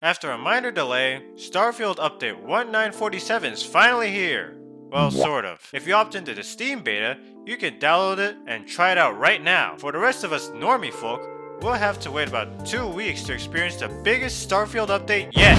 After a minor delay, Starfield Update 1947 is finally here. Well, sort of. If you opt into the Steam beta, you can download it and try it out right now. For the rest of us normie folk, we'll have to wait about 2 weeks to experience the biggest Starfield update yet.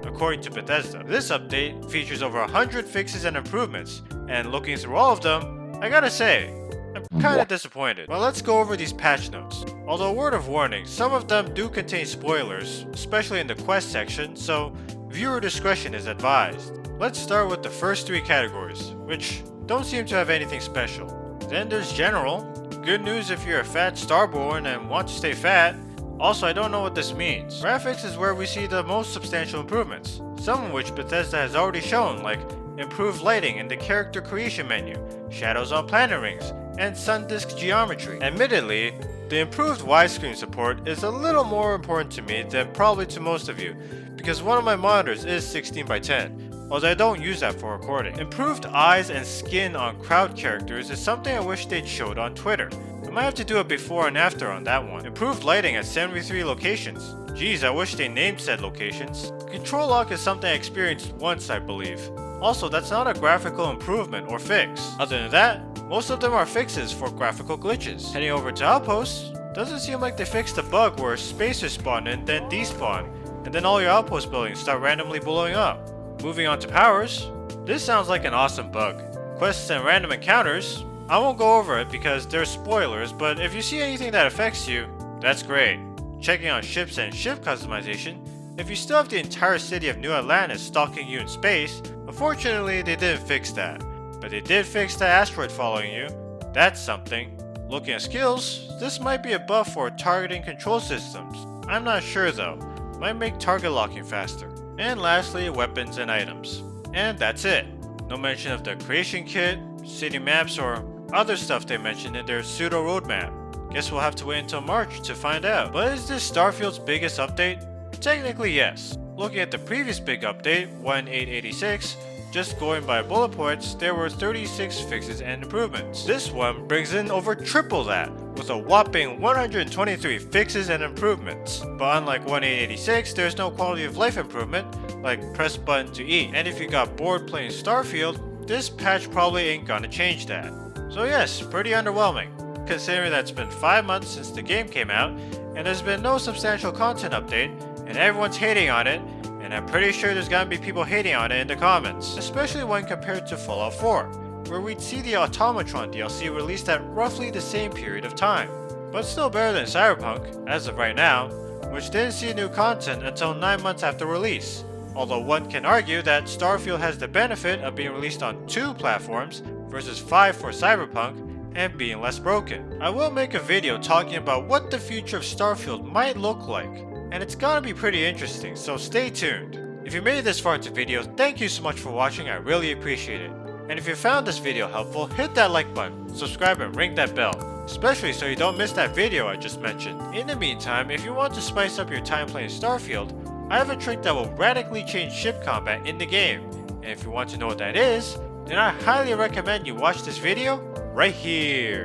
According to Bethesda, this update features over 100 fixes and improvements, and looking through all of them, I gotta say, I'm kinda disappointed. Well, let's go over these patch notes. Although word of warning, some of them do contain spoilers, especially in the quest section, so viewer discretion is advised. Let's start with the first 3 categories, which don't seem to have anything special. Then there's general. Good news if you're a fat starborn and want to stay fat. Also, I don't know what this means. Graphics is where we see the most substantial improvements, some of which Bethesda has already shown, like improved lighting in the character creation menu, shadows on planet rings, and sun disk geometry. Admittedly, the improved widescreen support is a little more important to me than probably to most of you, because one of my monitors is 16:10, although I don't use that for recording. Improved eyes and skin on crowd characters is something I wish they'd showed on Twitter. I might have to do a before and after on that one. Improved lighting at 73 locations. Geez, I wish they named said locations. Control lock is something I experienced once, I believe. Also, that's not a graphical improvement or fix. Other than that, most of them are fixes for graphical glitches. Heading over to Outposts, doesn't seem like they fixed the bug where spacers spawn in then despawn, and then all your outpost buildings start randomly blowing up. Moving on to powers, this sounds like an awesome bug. Quests and random encounters, I won't go over it because there's spoilers, but if you see anything that affects you, that's great. Checking on ships and ship customization, if you still have the entire city of New Atlantis stalking you in space, unfortunately they didn't fix that. But they did fix the asteroid following you. That's something. Looking at skills, this might be a buff for targeting control systems. I'm not sure though. Might make target locking faster. And lastly, weapons and items. And that's it. No mention of the creation kit, city maps, or other stuff they mentioned in their pseudo roadmap. Guess we'll have to wait until March to find out. But is this Starfield's biggest update? Technically yes. Looking at the previous big update, 1886, just going by bullet points, there were 36 fixes and improvements. This one brings in over triple that, with a whopping 123 fixes and improvements. But unlike 1886, there's no quality of life improvement, like press button to eat. And if you got bored playing Starfield, this patch probably ain't gonna change that. So yes, pretty underwhelming, considering that it's been 5 months since the game came out, and there's been no substantial content update, and everyone's hating on it, and I'm pretty sure there's gonna be people hating on it in the comments, especially when compared to Fallout 4, where we'd see the Automatron DLC released at roughly the same period of time. But still better than Cyberpunk, as of right now, which didn't see new content until 9 months after release. Although one can argue that Starfield has the benefit of being released on 2 platforms versus 5 for Cyberpunk, and being less broken. I will make a video talking about what the future of Starfield might look like, and it's gonna be pretty interesting, so stay tuned. If you made it this far into the video, thank you so much for watching, I really appreciate it. And if you found this video helpful, hit that like button, subscribe and ring that bell, especially so you don't miss that video I just mentioned. In the meantime, if you want to spice up your time playing Starfield, I have a trick that will radically change ship combat in the game, and if you want to know what that is, then I highly recommend you watch this video right here.